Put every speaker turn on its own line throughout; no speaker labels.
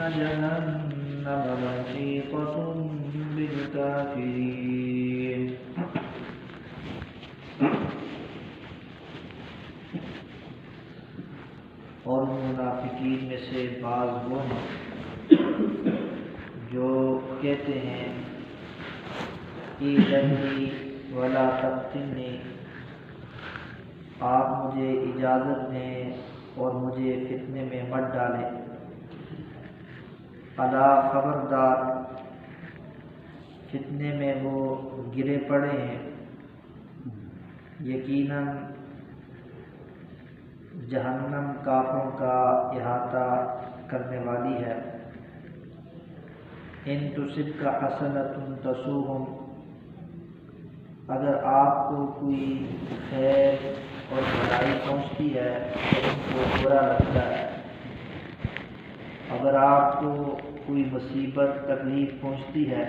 جهنم محيطة بالكافرين اور منافقین میں سے بعض وہ ہیں جو کہتے ہیں ایذنی ولا تفتنی، آپ مجھے اجازت دیں اور مجھے فتنے میں مت ڈالیں۔ الا خبردار، فتنے میں وہ گرے پڑے ہیں، یقیناً جہنم کافروں کا احاطہ کرنے والی ہے۔ ان تصبک حسنۃ تسؤہم، اگر آپ کو کوئی خیر اور بھلائی پہنچتی ہے تو ان کو برا لگتا ہے، اگر آپ کو کوئی مصیبت تکلیف پہنچتی ہے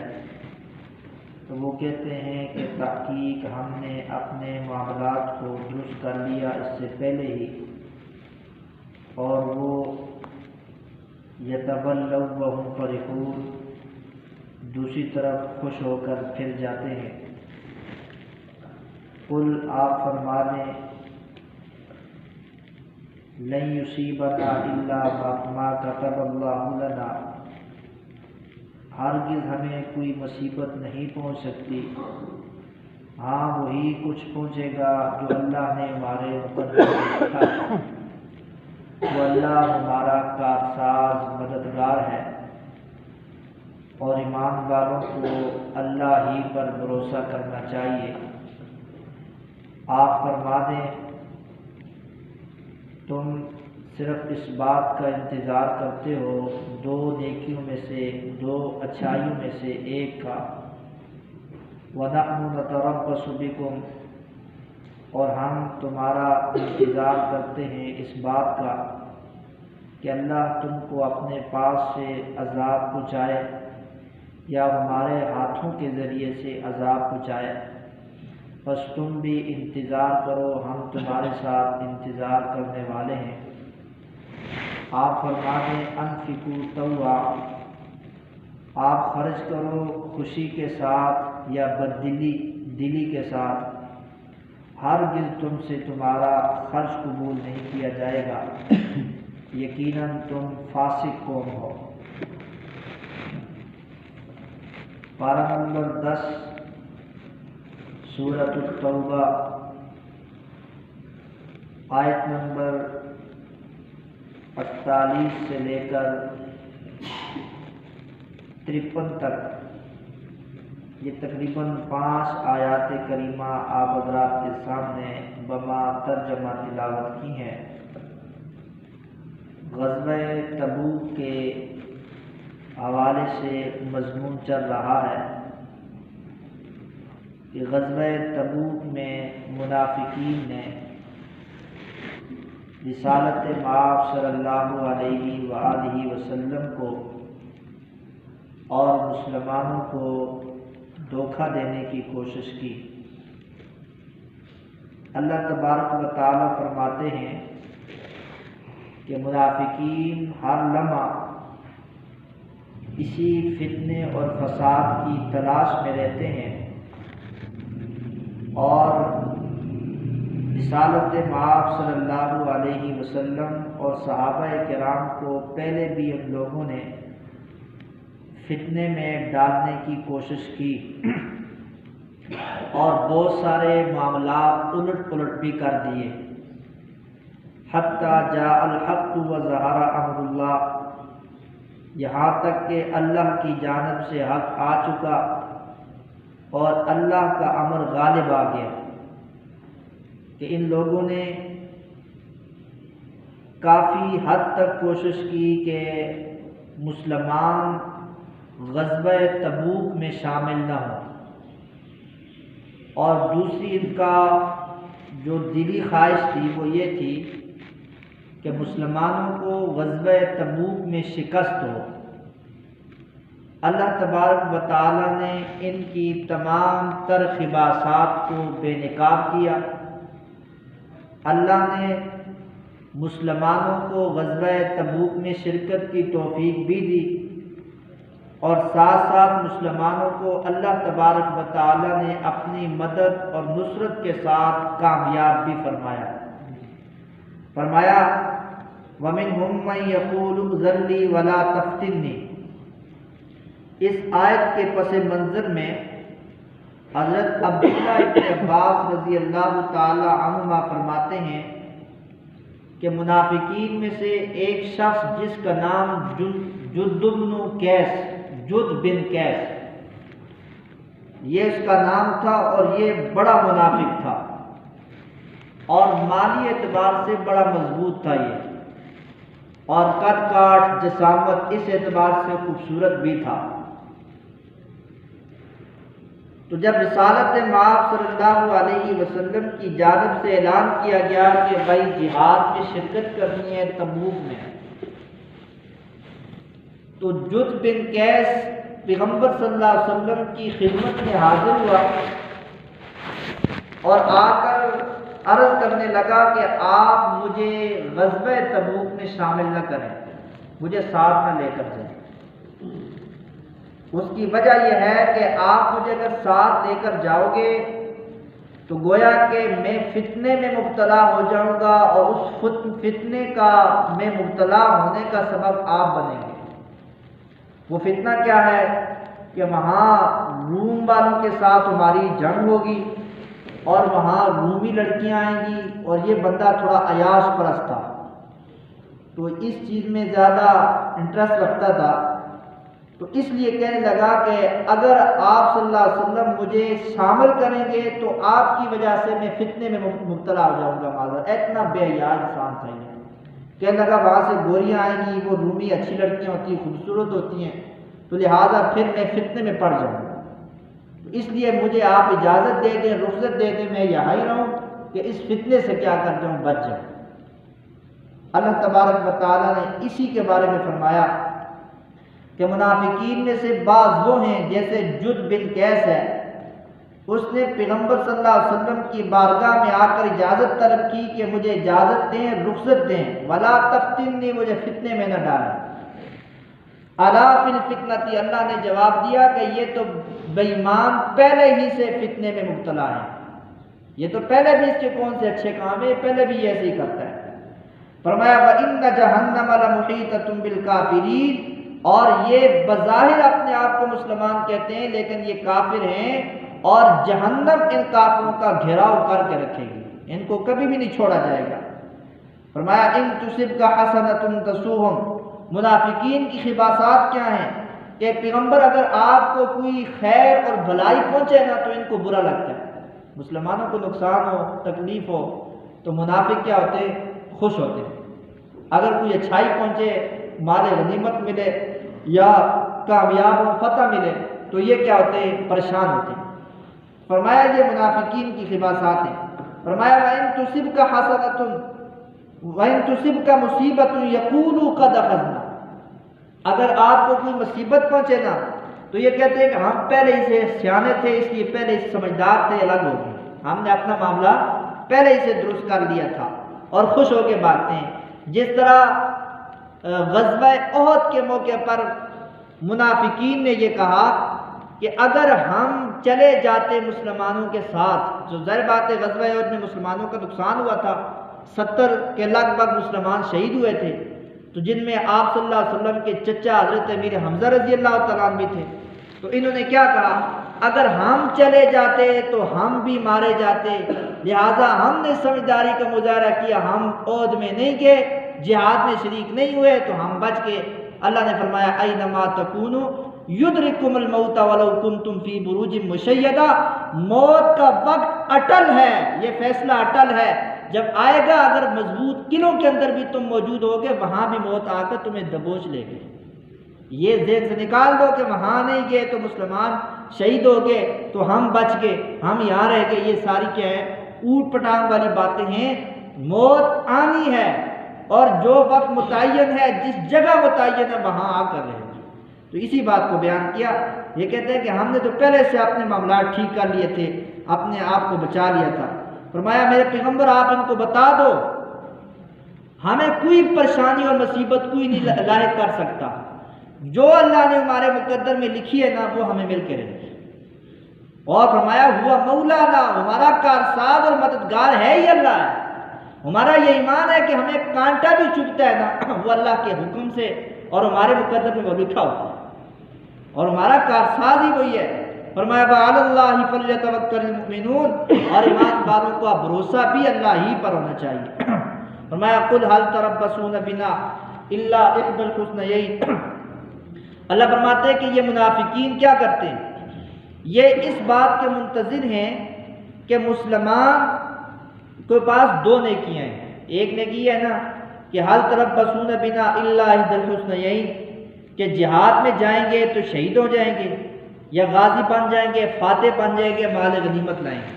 تو وہ کہتے ہیں کہ تحقیق ہم نے اپنے معاملات کو درست کر لیا اس سے پہلے ہی، اور وہ یتولوا وہم فرحون، دوسری طرف خوش ہو کر پھر جاتے ہیں۔ قل، آپ فرما دیں، لن یصیبنا الا ما کتب اللہ لنا، ہرگز ہمیں کوئی مصیبت نہیں پہنچ سکتی، ہاں وہی کچھ پہنچے گا جو اللہ نے ہمارے مقدر میں لکھا ہے، وہ اللہ ہمارا کارساز مددگار ہے، اور ایمان والوں کو اللہ ہی پر بھروسہ کرنا چاہیے۔ آپ فرما دیں، تم صرف اس بات کا انتظار کرتے ہو دو نیکیوں میں سے، دو اچھائیوں میں سے ایک کا، وَنَحْنُ نَتَرَبَّصُ بِكُمْ، اور ہم تمہارا انتظار کرتے ہیں اس بات کا کہ اللہ تم کو اپنے پاس سے عذاب پہنچائے یا ہمارے ہاتھوں کے ذریعے سے عذاب پہنچائے، بس تم بھی انتظار کرو، ہم تمہارے ساتھ انتظار کرنے والے ہیں۔ آپ فرما دیں، انفقوا طوعا، آپ خرچ کرو خوشی کے ساتھ یا دلی کے ساتھ، ہرگز تم سے تمہارا خرچ قبول نہیں کیا جائے گا، یقیناً تم فاسق قوم ہو۔ پارہ نمبر 10 سورۃ التوبہ، آیت نمبر 48 سے لے کر 53 تک، یہ تقریباً 5 آیات کریمہ آپ حضرات کے سامنے بما ترجمہ تلاوت کی ہیں۔ غزوہ تبوک کے حوالے سے مضمون چل رہا ہے کہ غزوہ تبوک میں منافقین نے رسالت مآب صلی اللہ علیہ وآلہ وسلم کو اور مسلمانوں کو دھوکہ دینے کی کوشش کی۔ اللہ تبارک و تعالی فرماتے ہیں کہ منافقین ہر لمحہ اسی فتنے اور فساد کی تلاش میں رہتے ہیں، اور رسالت مآب صلی اللہ علیہ وسلم اور صحابہ کرام کو پہلے بھی ہم لوگوں نے فتنے میں ڈالنے کی کوشش کی اور بہت سارے معاملات الٹ پلٹ بھی کر دیے، حتیٰ جاء الحق وظہر امر اللہ، یہاں تک کہ اللہ کی جانب سے حق آ چکا اور اللہ کا امر غالب آ گیا کہ ان لوگوں نے کافی حد تک کوشش کی کہ مسلمان غزوہ تبوک میں شامل نہ ہوں، اور دوسری ان کا جو دلی خواہش تھی وہ یہ تھی کہ مسلمانوں کو غزوہ تبوک میں شکست ہو۔ اللہ تبارک و تعالی نے ان کی تمام تر خباثات کو بے نقاب کیا۔ اللہ نے مسلمانوں کو غزوہ تبوک میں شرکت کی توفیق بھی دی، اور ساتھ ساتھ مسلمانوں کو اللہ تبارک و تعالی نے اپنی مدد اور نصرت کے ساتھ کامیاب بھی فرمایا۔ فرمایا وَمِنْهُمْ مَنْ يَقُولُ ائْذَنْ لِي وَلَا تَفْتِنِّي۔ اس آیت کے پس منظر میں حضرت عبداللہ ابن عباس رضی اللہ تعالی عنہما فرماتے ہیں کہ منافقین میں سے ایک شخص جس کا نام جد بن کیس یہ اس کا نام تھا، اور یہ بڑا منافق تھا اور مالی اعتبار سے بڑا مضبوط تھا یہ، اور قد کاٹ جسامت اس اعتبار سے خوبصورت بھی تھا۔ تو جب رسالت مآب صلی اللہ علیہ وسلم کی جانب سے اعلان کیا گیا کہ بھائی جہاد میں شرکت کرنی ہے تبوک میں، تو جد بن کیس پیغمبر صلی اللہ علیہ وسلم کی خدمت میں حاضر ہوا اور آ کر عرض کرنے لگا کہ آپ مجھے غزوہ تبوک میں شامل نہ کریں، مجھے ساتھ نہ لے کر جائیں۔ اس کی وجہ یہ ہے کہ آپ مجھے اگر ساتھ لے کر جاؤ گے تو گویا کہ میں فتنے میں مبتلا ہو جاؤں گا، اور اس فتنے کا میں مبتلا ہونے کا سبب آپ بنیں گے۔ وہ فتنہ کیا ہے کہ وہاں روم والوں کے ساتھ ہماری جنگ ہوگی، اور وہاں رومی لڑکیاں آئیں گی، اور یہ بندہ تھوڑا عیاش پرست تھا تو اس چیز میں زیادہ انٹرسٹ رکھتا تھا، تو اس لیے کہنے لگا کہ اگر آپ صلی اللہ علیہ وسلم مجھے شامل کریں گے تو آپ کی وجہ سے میں فتنے میں مبتلا ہو جاؤں گا۔ معذرت، اتنا بے حیا انسان تھا یہ۔ کہنے لگا وہاں سے گوریاں آئیں گی، وہ رومی اچھی لڑکیاں ہوتی ہیں، خوبصورت ہوتی ہیں، تو لہٰذا پھر میں فتنے میں پڑ جاؤں گا، اس لیے مجھے آپ اجازت دے دیں، رخصت دے دیں، میں یہاں ہی رہوں کہ اس فتنے سے کیا کر جاؤں، بچ جاؤں۔ اللہ تبارک و تعالیٰ نے اسی کے بارے میں فرمایا کہ منافقین میں سے بعض وہ ہیں جیسے جد بن کیس ہے، اس نے پیغمبر صلی اللہ علیہ وسلم کی بارگاہ میں آ کر اجازت طلب کی کہ مجھے اجازت دیں، رخصت دیں، ولا تفتنی، مجھے فتنے میں نہ ڈالیں۔ الا فی الفتنۃ، اللہ نے جواب دیا کہ یہ تو بے ایمان پہلے ہی سے فتنے میں مبتلا ہے، یہ تو پہلے بھی اس کے کون سے اچھے کام ہے، پہلے بھی یہ ایسے ہی کرتا ہے۔ فرمایا وَإِنَّ جَهَنَّمَ لَمُحِيطَةٌ بِالْكَافِرِينَ، اور یہ بظاہر اپنے آپ کو مسلمان کہتے ہیں لیکن یہ کافر ہیں، اور جہنم ان کافروں کا گھیراؤ کر کے رکھے گی، ان کو کبھی بھی نہیں چھوڑا جائے گا۔ فرمایا ان تصبک حسنۃ تسؤہم، منافقین کی خباثات کیا ہیں کہ پیغمبر اگر آپ کو کوئی خیر اور بھلائی پہنچے نا تو ان کو برا لگتا ہے، مسلمانوں کو نقصان ہو، تکلیف ہو تو منافق کیا ہوتے ہیں، خوش ہوتے ہیں۔ اگر کوئی اچھائی پہنچے، مال غنیمت ملے یا کامیاب فتح ملے تو یہ کیا ہوتے ہیں، پریشان ہوتے ہیں۔ فرمایا یہ منافقین کی خباثات ہیں۔ فرمایا وَإِن تُصِبْكَ حَسَنَةٌ وَإِن تُصِبْكَ مُصِيبَةٌ يَقُولُوا قَدْ أَخَذْنَا، اگر آپ کو کوئی مصیبت پہنچے نا تو یہ کہتے ہیں کہ ہم پہلے ہی سے سیانے تھے، اس لیے پہلے ہی سمجھدار تھے، الگ ہو گئے، ہم نے اپنا معاملہ پہلے ہی سے درست کر لیا تھا، اور خوش ہو کے بھاگتے ہیں۔ جس طرح غزوہ احد کے موقع پر منافقین نے یہ کہا کہ اگر ہم چلے جاتے مسلمانوں کے ساتھ، جو ظاہر بات ہے غزوہ احد میں مسلمانوں کا نقصان ہوا تھا، 70 کے لگ بھگ مسلمان شہید ہوئے تھے، تو جن میں آپ صلی اللہ علیہ وسلم کے چچا حضرت امیر حمزہ رضی اللہ تعالیٰ عنہ بھی تھے، تو انہوں نے کیا کہا، اگر ہم چلے جاتے تو ہم بھی مارے جاتے، لہٰذا ہم نے سمجھداری کا مظاہرہ کیا، ہم احد میں نہیں گئے، جہاد میں شریک نہیں ہوئے تو ہم بچ گئے۔ اللہ نے فرمایا اینما تکونوا یدرککم الموت ولو کنتم فی بروج مشیدہ، موت کا وقت اٹل ہے، یہ فیصلہ اٹل ہے، جب آئے گا اگر مضبوط قلعوں کے اندر بھی تم موجود ہوگے وہاں بھی موت آ کر تمہیں دبوچ لے گی۔ یہ ذہن سے نکال دو کہ وہاں نہیں گئے تو مسلمان شہید ہو گئے تو ہم بچ گئے، ہم یہاں رہ گئے، یہ ساری کیا ہے، اوٹ پٹانگ والی باتیں ہیں۔ موت آنی ہے اور جو وقت متعین ہے، جس جگہ متعین ہے وہاں آ کر رہے گی۔ تو اسی بات کو بیان کیا، یہ کہتے ہیں کہ ہم نے تو پہلے سے اپنے معاملات ٹھیک کر لیے تھے، اپنے آپ کو بچا لیا تھا۔ فرمایا میرے پیغمبر آپ ان کو بتا دو، ہمیں کوئی پریشانی اور مصیبت کوئی نہیں لاحق کر سکتا، جو اللہ نے ہمارے مقدر میں لکھی ہے نا وہ ہمیں مل کے رہے گی۔ اور فرمایا ہوا مولانا، ہمارا کارساز اور مددگار ہے ہی اللہ ہے۔ ہمارا یہ ایمان ہے کہ ہمیں کانٹا بھی چبھتا ہے نا وہ اللہ کے حکم سے اور ہمارے مقدر میں وہ لکھا ہوتا ہے، اور ہمارا کارساز ہی وہی ہے۔ فرمایا وعلی اللہ فلیتوکل المؤمنون، اور ایمان والوں کا بھروسہ بھی اللہ ہی پر ہونا چاہیے۔ فرمایا قل هل تربصون بنا الا احدى الحسنيين، اللہ فرماتے ہیں کہ یہ منافقین کیا کرتے ہیں، یہ اس بات کے منتظر ہیں کہ مسلمان کے پاس دو نیکیاں ہیں۔ ایک نیکی ہے نا کہ حل تربصون بنا الا احدى الحسنيين، کہ جہاد میں جائیں گے تو شہید ہو جائیں گے، یا غازی بن جائیں گے، فاتح بن جائیں گے، مال غنیمت لائیں گے۔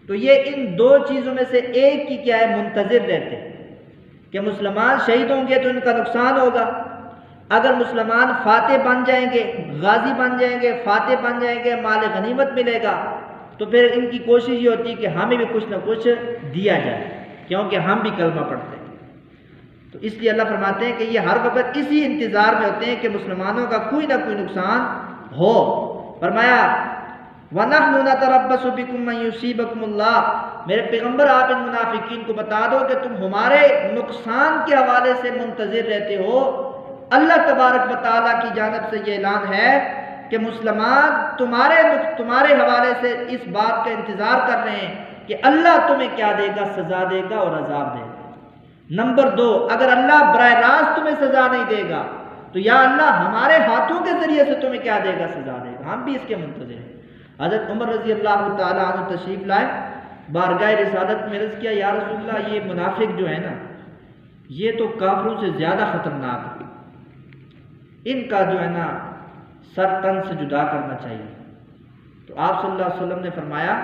تو یہ ان دو چیزوں میں سے ایک کی کیا ہے منتظر رہتے ہیں کہ مسلمان شہید ہوں گے تو ان کا نقصان ہوگا، اگر مسلمان فاتح بن جائیں گے، غازی بن جائیں گے، فاتح بن جائیں گے، مال غنیمت ملے گا، تو پھر ان کی کوشش یہ ہوتی ہے کہ ہمیں بھی کچھ نہ کچھ دیا جائے، کیونکہ ہم بھی کلمہ پڑھتے ہیں۔ تو اس لیے اللہ فرماتے ہیں کہ یہ ہر وقت اسی انتظار میں ہوتے ہیں کہ مسلمانوں کا کوئی نہ کوئی نقصان ہو۔ فرمایا وَنَحْنُ نَتَرَبَّصُ بِكُمْ مَنْ يُصِيبَكُمُ اللَّهُ، میرے پیغمبر آپ ان منافقین کو بتا دو کہ تم ہمارے نقصان کے حوالے سے منتظر رہتے ہو۔ اللہ تبارک و تعالیٰ کی جانب سے یہ اعلان ہے کہ مسلمان تمہارے حوالے سے اس بات کا انتظار کر رہے ہیں کہ اللہ تمہیں کیا دے گا، سزا دے گا اور عذاب دے گا۔ نمبر 2، اگر اللہ براہ راست تمہیں سزا نہیں دے گا تو یا اللہ ہمارے ہاتھوں کے ذریعے سے تمہیں کیا دے گا، سزا دے گا۔ ہم بھی اس کے منتظر ہیں۔ حضرت عمر رضی اللہ تعالیٰ عنہ تشریف لائے، بارگاہ رسالت میں عرض کیا یا رسول اللہ یہ منافق جو ہے نا یہ تو کافروں سے زیادہ خطرناک ہے، ان کا جو ہے نا سر تن سے جدا کرنا چاہیے۔ تو آپ صلی اللہ علیہ وسلم نے فرمایا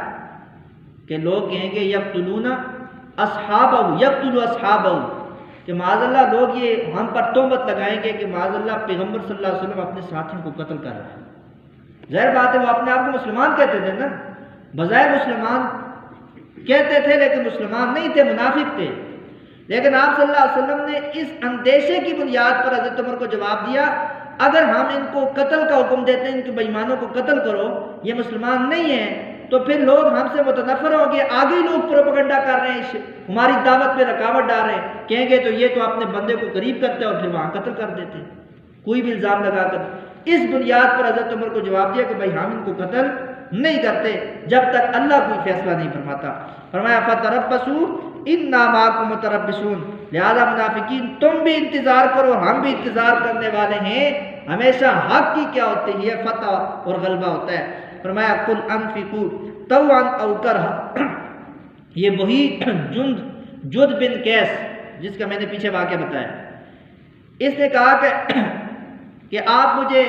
کہ لوگ کہیں گے یقتلون اصحابہ، یقتل اصحابہ، کہ معاذ اللہ لوگ یہ ہم پر تہمت لگائیں گے کہ معاذ اللہ پیغمبر صلی اللہ علیہ وسلم اپنے ساتھیوں کو قتل کر رہے ہیں۔ ظاہر بات ہے وہ اپنے آپ کو مسلمان کہتے تھے نا، بظاہر مسلمان کہتے تھے لیکن مسلمان نہیں تھے، منافق تھے۔ لیکن آپ صلی اللہ علیہ وسلم نے اس اندیشے کی بنیاد پر حضرت عمر کو جواب دیا اگر ہم ان کو قتل کا حکم دیتے ہیں، ان کے بے ایمانوں کو قتل کرو، یہ مسلمان نہیں ہیں، تو پھر لوگ ہم سے متنفر ہوں گے، آگے لوگ پروپیگنڈا کر رہے ہیں، ہماری دعوت میں رکاوٹ ڈال رہے ہیں، کہیں گے تو یہ تو اپنے بندے کو قریب کرتے ہیں اور پھر وہاں قتل کر دیتے ہیں، کوئی بھی الزام لگا کر۔ اس بنیاد پر حضرت عمر کو جواب دیا کہ بھائی ہم ان کو قتل نہیں کرتے جب تک اللہ کوئی فیصلہ نہیں فرماتا۔ فرمایا فتربصوا انا معکم متربصون، لہذا منافقین تم بھی انتظار کرو، ہم بھی انتظار کرنے والے ہیں۔ ہمیشہ حق کی کیا ہوتی ہے، فتح اور غلبہ ہوتا ہے۔ فرمایا قل انفقوا طوعا او کرها، یہ وہی جد بن قیس جس کا میں نے پیچھے واقعہ بتایا، اس نے کہا کہ آپ مجھے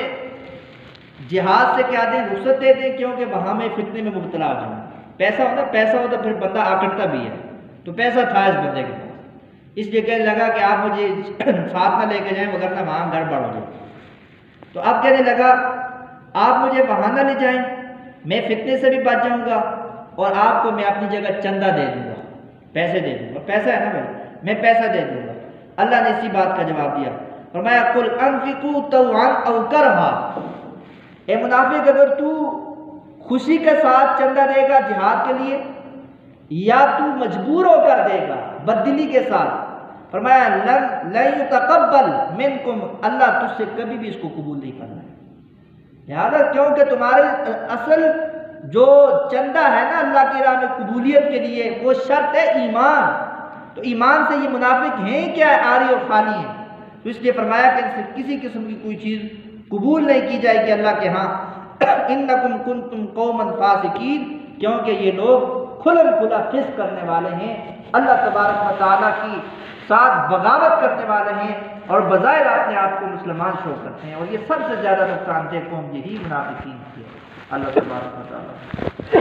جہاد سے کیا دیں، رخصت دے دیں، کیونکہ وہاں میں فتنے میں مبتلا ہو جاؤں۔ پیسہ ہوتا پھر بندہ آکڑتا بھی ہے، تو پیسہ تھا اس بندے کے پاس، اس لیے کہنے لگا کہ آپ مجھے ساتھ نہ لے کے جائیں وگرنہ وہاں گڑبڑ ہو جائے۔ تو اب کہنے لگا آپ مجھے وہاں نہ لے جائیں، میں فتنے سے بھی بچ جاؤں گا اور آپ کو میں اپنی جگہ چندہ دے دوں گا، پیسے دے دوں گا، پیسہ ہے نا بھائی، میں پیسہ دے دوں گا۔ اللہ نے اسی بات کا جواب دیا، فرمایا قل انفقوا طوعا او کرها، اے منافق اگر تو خوشی کے ساتھ چندہ دے گا جہاد کے لیے یا تو مجبور ہو کر دے گا بددلی کے ساتھ، فرمایا لن یتقبل منکم، اللہ تجھ سے کبھی بھی اس کو قبول نہیں کرنا ہے۔ لہذا کیونکہ تمہارے اصل جو چندہ ہے نا اللہ کی راہ میں قبولیت کے لیے وہ شرط ہے ایمان، تو ایمان سے یہ منافق ہیں کیا، عاری اور خالی ہیں، تو اس لیے فرمایا کہ ان سے کسی قسم کی کوئی چیز قبول نہیں کی جائے گی اللہ کے ہاں۔ انکم کنتم قوما فاسقین، کیونکہ یہ لوگ کھلم کھلا فسق کرنے والے ہیں، اللہ تبارک و تعالیٰ کی ساتھ بغاوت کرنے والے ہیں اور بظاہر اپنے آپ کو مسلمان شو کرتے ہیں، اور یہ سب سے زیادہ نقصان دہ قوم یہی منافقین کی ہے۔ اللہ تبارک و تعالیٰ